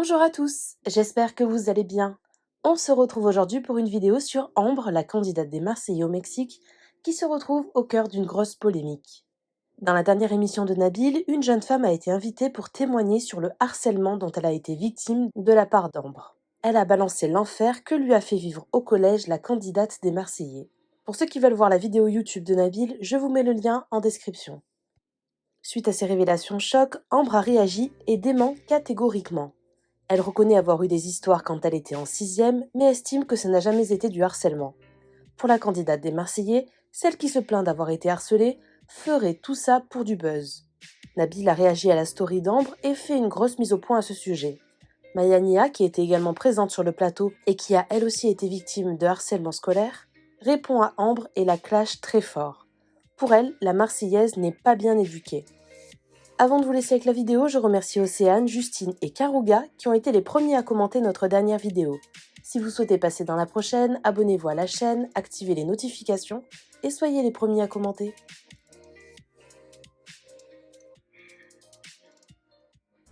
Bonjour à tous, j'espère que vous allez bien. On se retrouve aujourd'hui pour une vidéo sur Ambre, la candidate des Marseillais au Mexique, qui se retrouve au cœur d'une grosse polémique. Dans la dernière émission de Nabil, une jeune femme a été invitée pour témoigner sur le harcèlement dont elle a été victime de la part d'Ambre. Elle a balancé l'enfer que lui a fait vivre au collège la candidate des Marseillais. Pour ceux qui veulent voir la vidéo YouTube de Nabil, je vous mets le lien en description. Suite à ces révélations choc, Ambre a réagi et dément catégoriquement. Elle reconnaît avoir eu des histoires quand elle était en 6e, mais estime que ça n'a jamais été du harcèlement. Pour la candidate des Marseillais, celle qui se plaint d'avoir été harcelée ferait tout ça pour du buzz. Nabil a réagi à la story d'Ambre et fait une grosse mise au point à ce sujet. Maya Nia, qui était également présente sur le plateau et qui a elle aussi été victime de harcèlement scolaire, répond à Ambre et la clash très fort. Pour elle, la Marseillaise n'est pas bien éduquée. Avant de vous laisser avec la vidéo, je remercie Océane, Justine et Karouga qui ont été les premiers à commenter notre dernière vidéo. Si vous souhaitez passer dans la prochaine, abonnez-vous à la chaîne, activez les notifications et soyez les premiers à commenter.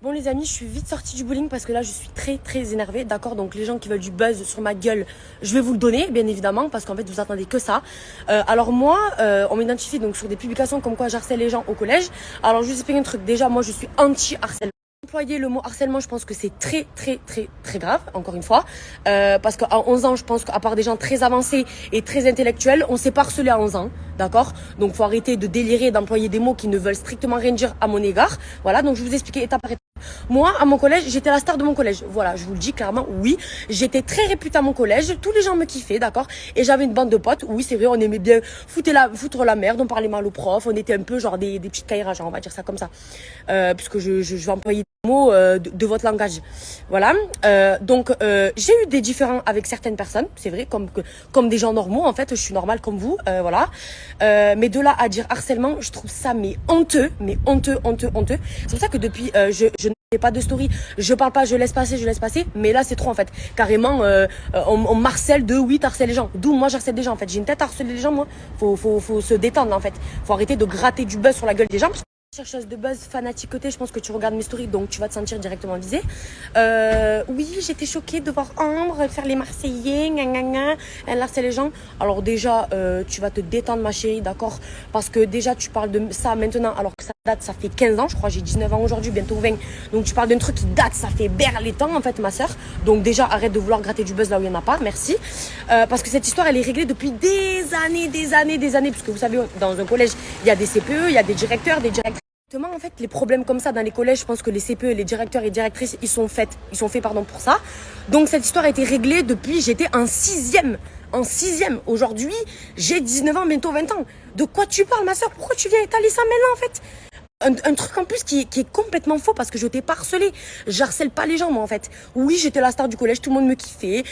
Bon les amis, je suis vite sortie du bowling parce que là je suis très énervée, d'accord. Donc les gens qui veulent du buzz sur ma gueule, je vais vous le donner bien évidemment parce qu'en fait vous attendez que ça. Alors moi, on m'identifie donc sur des publications comme quoi j'harcèle les gens au collège. Alors je vous explique un truc, déjà moi je suis anti-harcèlement. Employer le mot harcèlement, je pense que c'est très grave, encore une fois, parce qu'à 11 ans, je pense qu'à part des gens très avancés et très intellectuels, on s'est pas harcelé à 11 ans, d'accord. Donc faut arrêter de délirer, d'employer des mots qui ne veulent strictement rien dire à mon égard. Voilà, donc je vous expliquer étape par étape. Moi, à mon collège, j'étais la star de mon collège. Voilà, je vous le dis clairement, oui. J'étais très réputée à mon collège. Tous les gens me kiffaient, d'accord. Et j'avais une bande de potes. Oui, c'est vrai, on aimait bien foutre la merde. On parlait mal aux profs. On était un peu genre des petites caïras, genre, on va dire ça comme ça. Puisque je vais employer des mots de votre langage. Voilà. Donc, j'ai eu des différends avec certaines personnes. C'est vrai, comme des gens normaux. En fait, je suis normale comme vous. Voilà. Mais de là à dire harcèlement, je trouve ça honteux. Mais honteux. C'est pour ça que depuis, je n'ai pas de story, je parle pas, je laisse passer, mais là c'est trop en fait. Carrément, on m'harcèle de oui, t'harcèles les gens. D'où moi j'harcèle des gens en fait. J'ai une tête à harceler les gens moi. Faut se détendre en fait. Faut arrêter de gratter du buzz sur la gueule des gens. Chercheuse de buzz fanaticoté, je pense que tu regardes mes stories donc tu vas te sentir directement visée. Oui, j'étais choquée de voir Ambre faire les Marseillais, elle harcèle les gens. Alors déjà, tu vas te détendre ma chérie, d'accord? Parce que déjà tu parles de ça maintenant alors que ça date, ça fait 15 ans, je crois, j'ai 19 ans aujourd'hui, bientôt 20. Donc tu parles d'un truc qui date, ça fait les temps en fait ma soeur. Donc déjà arrête de vouloir gratter du buzz là où il n'y en a pas, merci. Parce que cette histoire elle est réglée depuis des années, puisque vous savez dans un collège il y a des CPE, il y a des directeurs, des directrices. En fait, les problèmes comme ça dans les collèges, je pense que les CPE, les directeurs et directrices, ils sont faits pour ça. Donc cette histoire a été réglée depuis j'étais en 6e. Aujourd'hui, j'ai 19 ans, bientôt 20 ans. De quoi tu parles, ma soeur? Pourquoi tu viens étaler ça maintenant, en fait? Un truc en plus qui est complètement faux parce que je t'ai pas harcelé. J'harcèle pas les gens moi en fait. Oui, j'étais la star du collège, tout le monde me kiffait.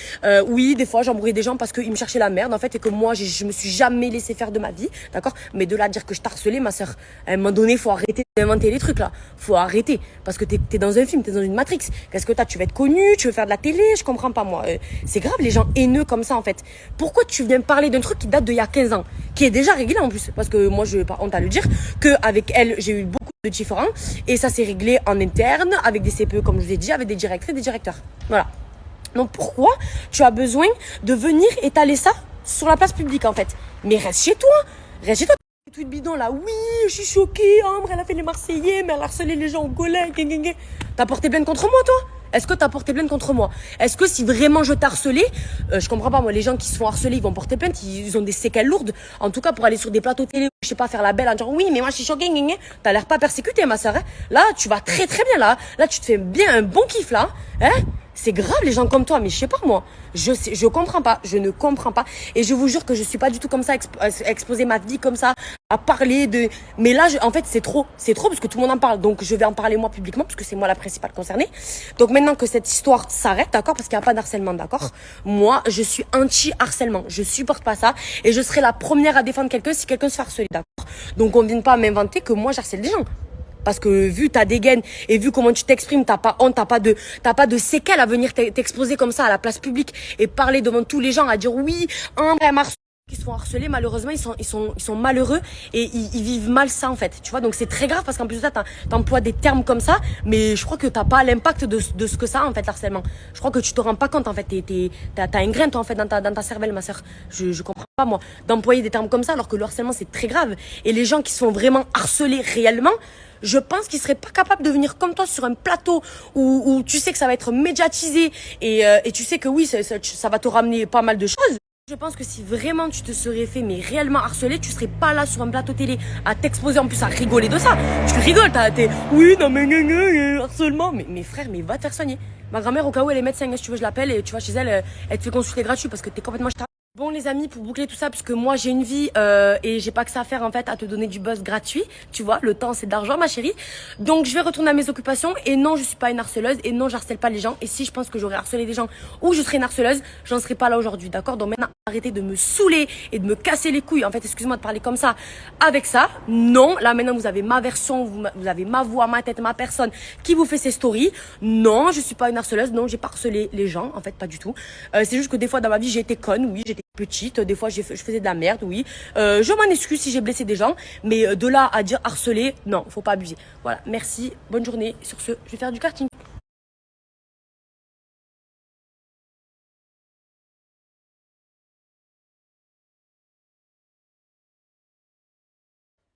Oui, des fois j'embrouillais des gens parce qu'ils me cherchaient la merde en fait et que moi je me suis jamais laissé faire de ma vie, d'accord. Mais de là à dire que je t'harcelais ma soeur, à un moment donné faut arrêter d'inventer les trucs là. Faut arrêter parce que t'es dans un film, t'es dans une Matrix. Qu'est-ce que tu veux être connu, tu veux faire de la télé, je comprends pas moi. C'est grave les gens haineux comme ça en fait. Pourquoi tu viens me parler d'un truc qui date d'il y a 15 ans, qui est déjà réglé en plus parce que moi je pas honte à le dire que avec elle j'ai eu beaucoup de différents et ça s'est réglé en interne avec des CPE comme je vous ai dit, avec des directrices et des directeurs. Voilà. Donc pourquoi tu as besoin de venir étaler ça sur la place publique en fait? Mais reste chez toi. Tweet bidon là, oui, je suis choquée, Ambre, elle a fait les Marseillais, mais elle a harcelé les gens au collège. T'as porté plainte contre moi toi? Est-ce que t'as porté plainte contre moi? Est-ce que si vraiment je t'ai harcelé, je comprends pas moi, les gens qui se font harceler, ils vont porter plainte, ils ont des séquelles lourdes. En tout cas, pour aller sur des plateaux télé, je sais pas, faire la belle en disant oui, mais moi je suis choquée, t'as l'air pas persécutée, ma soeur. Hein. Là, tu vas très bien là. Là, tu te fais bien un bon kiff là. Hein? C'est grave les gens comme toi, mais je sais pas moi. Je comprends pas, je ne comprends pas. Et je vous jure que je suis pas du tout comme ça, exposer ma vie comme ça, à parler de... Mais là, en fait, c'est trop parce que tout le monde en parle. Donc, je vais en parler moi publiquement, parce que c'est moi la principale concernée. Donc, maintenant que cette histoire s'arrête, d'accord, parce qu'il n'y a pas d'harcèlement, d'accord, moi, je suis anti-harcèlement. Je supporte pas ça. Et je serai la première à défendre quelqu'un si quelqu'un se fait harceler, d'accord. Donc, on ne vient pas m'inventer que moi, j'harcèle des gens. Parce que vu ta dégaine et vu comment tu t'exprimes, t'as pas honte, t'as pas de séquelles à venir t'exposer comme ça à la place publique et parler devant tous les gens à dire oui, elle m'a harcelé. Qui se font harceler, malheureusement, ils sont malheureux et ils vivent mal ça, en fait. Tu vois, donc c'est très grave parce qu'en plus de ça, t'emploies des termes comme ça, mais je crois que t'as pas l'impact de ce que ça a, en fait, l'harcèlement. Je crois que tu te rends pas compte, en fait. T'as un grain, toi, en fait, dans ta cervelle, ma sœur. Je comprends pas, moi, d'employer des termes comme ça alors que le harcèlement, c'est très grave. Et les gens qui se font vraiment harceler réellement, je pense qu'ils seraient pas capables de venir comme toi sur un plateau où tu sais que ça va être médiatisé et tu sais que oui, ça va te ramener pas mal de choses. Je pense que si vraiment tu te serais fait mais réellement harceler, tu serais pas là sur un plateau télé à t'exposer en plus à rigoler de ça. Tu rigoles, t'es oui non mais harcèlement, mais frère, mais va te faire soigner. Ma grand-mère au cas où elle est médecin, si tu veux je l'appelle et tu vas chez elle, elle te fait consulter gratuit parce que t'es complètement ch'ta. Bon les amis, pour boucler tout ça, parce que moi j'ai une vie et j'ai pas que ça à faire en fait à te donner du buzz gratuit, tu vois, le temps c'est de l'argent ma chérie. Donc je vais retourner à mes occupations et non je suis pas une harceleuse et non j'harcèle pas les gens et si je pense que j'aurais harcelé des gens ou je serais une harceleuse, j'en serais pas là aujourd'hui, d'accord? Donc maintenant arrêtez de me saouler et de me casser les couilles, en fait excuse-moi de parler comme ça avec ça, non, là maintenant vous avez ma version, vous avez ma voix, ma tête, ma personne qui vous fait ces stories, non je suis pas une harceleuse, non j'ai pas harcelé les gens, en fait pas du tout, c'est juste que des fois dans ma vie j'ai été conne, oui j'étais petite, des fois je faisais de la merde, oui. Je m'en excuse si j'ai blessé des gens, mais de là à dire harceler, non, faut pas abuser. Voilà, merci, bonne journée. Sur ce, je vais faire du karting.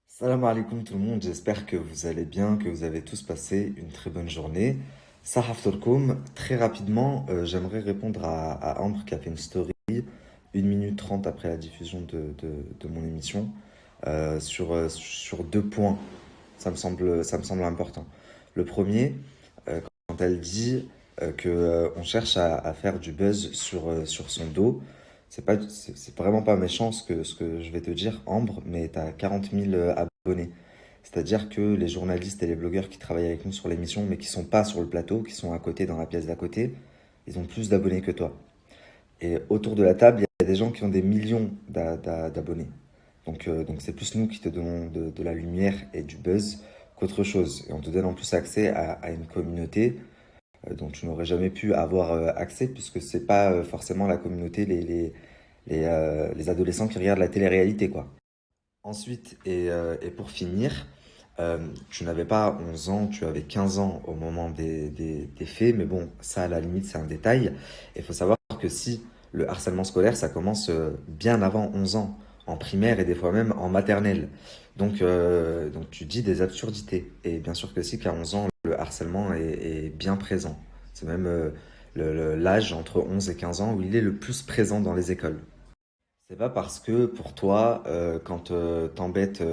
Salam alaikum tout le monde, j'espère que vous allez bien, que vous avez tous passé une très bonne journée. Sahaf Torkoum, très rapidement, j'aimerais répondre à Ambre qui a fait une story 1 minute 30 après la diffusion de mon émission sur 2 points. Ça me semble important. Le premier, quand elle dit qu'on cherche à faire du buzz sur son dos, c'est vraiment pas méchant ce que je vais te dire, Ambre, mais tu as 40 000 abonnés. C'est-à-dire que les journalistes et les blogueurs qui travaillent avec nous sur l'émission, mais qui sont pas sur le plateau, qui sont à côté, dans la pièce d'à côté, ils ont plus d'abonnés que toi. Et autour de la table, il y a des gens qui ont des millions d'abonnés. Donc c'est plus nous qui te donnons de la lumière et du buzz qu'autre chose. Et on te donne en plus accès à une communauté dont tu n'aurais jamais pu avoir accès, puisque c'est pas forcément la communauté, les adolescents qui regardent la télé-réalité, quoi. Ensuite, et pour finir, tu n'avais pas 11 ans, tu avais 15 ans au moment des faits, mais bon, ça à la limite c'est un détail. Il faut savoir que si le harcèlement scolaire, ça commence bien avant 11 ans, en primaire et des fois même en maternelle. Donc tu dis des absurdités. Et bien sûr que si, qu'à 11 ans, le harcèlement est bien présent. C'est même l'âge entre 11 et 15 ans où il est le plus présent dans les écoles. C'est pas parce que pour toi, quand t'embêtes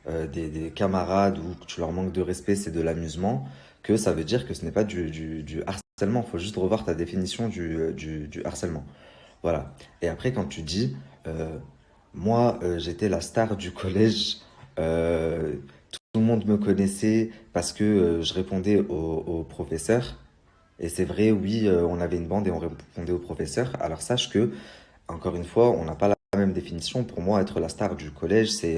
des camarades ou que tu leur manques de respect, c'est de l'amusement, que ça veut dire que ce n'est pas du harcèlement. Il faut juste revoir ta définition du harcèlement. Voilà. Et après, quand tu dis, moi, j'étais la star du collège, tout le monde me connaissait parce que je répondais aux professeurs. Et c'est vrai, oui, on avait une bande et on répondait aux professeurs. Alors sache que encore une fois, on n'a pas la même définition. Pour moi, être la star du collège, c'est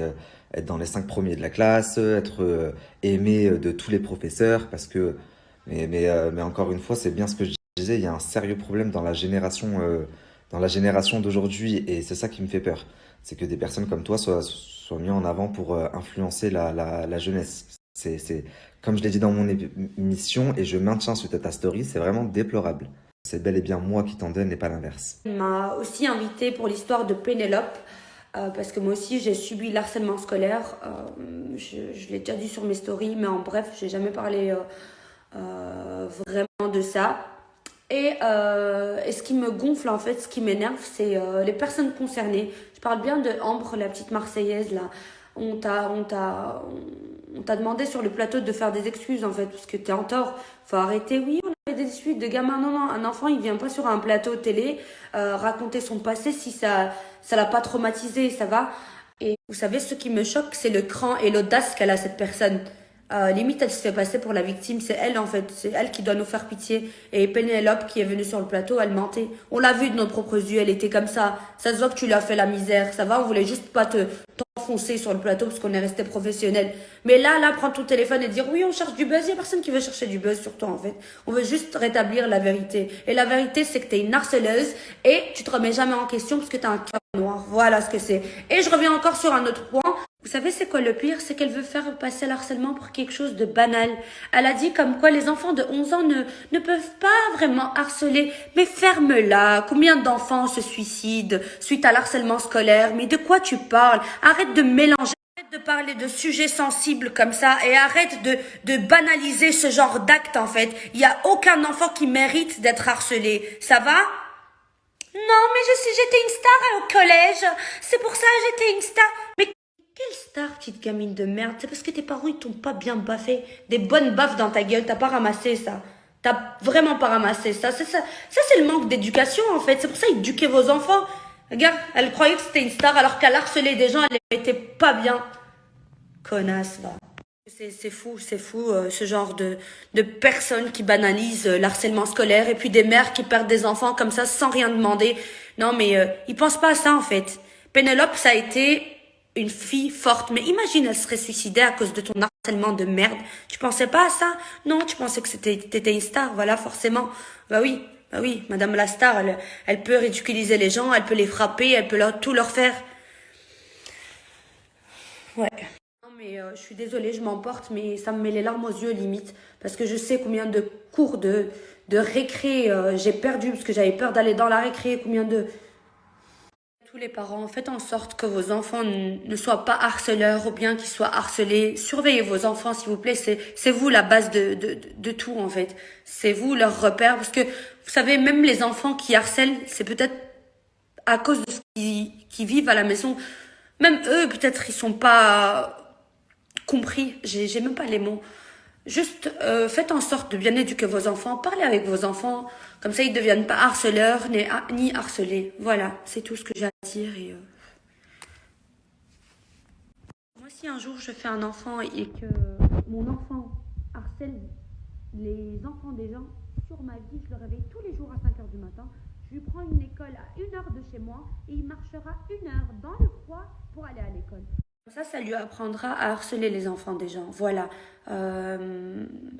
être dans les 5 premiers de la classe, être aimé de tous les professeurs, parce que, mais encore une fois, c'est bien ce que je disais, il y a un sérieux problème dans la génération d'aujourd'hui, et c'est ça qui me fait peur. C'est que des personnes comme toi soient mises en avant pour influencer la jeunesse. Comme je l'ai dit dans mon émission, et je maintiens sur ta story, c'est vraiment déplorable. C'est bel et bien moi qui t'en donne et pas l'inverse. Il m'a aussi invité pour l'histoire de Pénélope, parce que moi aussi j'ai subi l'harcèlement scolaire. Je l'ai déjà dit sur mes stories, mais en bref, j'ai jamais parlé vraiment de ça. Et ce qui me gonfle en fait, ce qui m'énerve, c'est les personnes concernées. Je parle bien de Ambre, la petite Marseillaise là. On t'a demandé sur le plateau de faire des excuses en fait, parce que t'es en tort. Faut arrêter. Oui, on avait des disputes de gamins. Non, non, un enfant il vient pas sur un plateau télé raconter son passé si ça l'a pas traumatisé, ça va. Et vous savez, ce qui me choque, c'est le cran et l'audace qu'elle a cette personne. Limite, elle se fait passer pour la victime. C'est elle, en fait. C'est elle qui doit nous faire pitié. Et Pénélope, qui est venue sur le plateau, elle mentait. On l'a vu de nos propres yeux. Elle était comme ça. Ça se voit que tu lui as fait la misère. Ça va, on voulait juste pas t'enfoncer sur le plateau parce qu'on est resté professionnel. Mais là, prends ton téléphone et dire oui, on cherche du buzz. Il y a personne qui veut chercher du buzz sur toi, en fait. On veut juste rétablir la vérité. Et la vérité, c'est que t'es une harceleuse et tu te remets jamais en question parce que t'as un cœur noir. Voilà ce que c'est. Et je reviens encore sur un autre point. Vous savez, c'est quoi le pire? C'est qu'elle veut faire passer l'harcèlement pour quelque chose de banal. Elle a dit comme quoi les enfants de 11 ans ne peuvent pas vraiment harceler. Mais ferme-la. Combien d'enfants se suicident suite à l'harcèlement scolaire? Mais de quoi tu parles? Arrête de mélanger. Arrête de parler de sujets sensibles comme ça et arrête de banaliser ce genre d'acte, en fait. Il n'y a aucun enfant qui mérite d'être harcelé. Ça va? Non, mais j'étais une star au collège. C'est pour ça que j'étais une star. Mais quelle star, petite gamine de merde? C'est parce que tes parents, ils t'ont pas bien baffé. Des bonnes baffes dans ta gueule, t'as pas ramassé ça. T'as vraiment pas ramassé ça. Ça, c'est le manque d'éducation, en fait. C'est pour ça éduquez vos enfants. Regarde, elle croyait que c'était une star alors qu'elle harcelait des gens, elle était pas bien. Connasse, va. C'est fou, ce genre de personnes qui banalisent l'harcèlement scolaire et puis des mères qui perdent des enfants comme ça sans rien demander. Non, mais ils pensent pas à ça, en fait. Pénélope, ça a été une fille forte. Mais imagine, elle serait suicidée à cause de ton harcèlement de merde. Tu pensais pas à ça? Non, tu pensais que t'étais une star, voilà, forcément. Bah oui, Madame la star, elle peut ridiculiser les gens, elle peut les frapper, elle peut tout leur faire. Ouais. Non, mais je suis désolée, je m'emporte, mais ça me met les larmes aux yeux, limite. Parce que je sais combien de cours de récré j'ai perdu, parce que j'avais peur d'aller dans la récré, combien de... Tous les parents, faites en sorte que vos enfants ne soient pas harceleurs ou bien qu'ils soient harcelés. Surveillez vos enfants, s'il vous plaît. C'est vous la base de tout, en fait. C'est vous leur repère. Parce que, vous savez, même les enfants qui harcèlent, c'est peut-être à cause de ce qu'ils vivent à la maison. Même eux, peut-être, ils sont pas compris. J'ai même pas les mots. Juste faites en sorte de bien éduquer vos enfants, parlez avec vos enfants, comme ça ils ne deviennent pas harceleurs ni harcelés. Voilà, c'est tout ce que j'ai à dire. Et moi, si un jour je fais un enfant et que mon enfant harcèle les enfants des gens, sur ma vie, je le réveille tous les jours à 5 heures du matin. Je lui prends une école à 1 heure de chez moi et il marchera 1 heure dans le froid pour aller à l'école. Ça lui apprendra à harceler les enfants des gens. Voilà.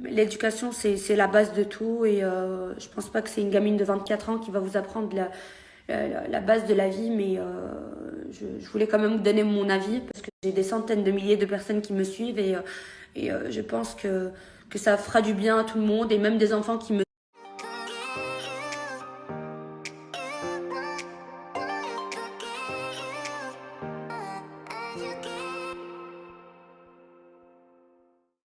L'éducation, c'est la base de tout. Et je pense pas que c'est une gamine de 24 ans qui va vous apprendre la base de la vie. Mais je voulais quand même vous donner mon avis parce que j'ai des centaines de milliers de personnes qui me suivent. Et je pense que ça fera du bien à tout le monde. Et même des enfants qui me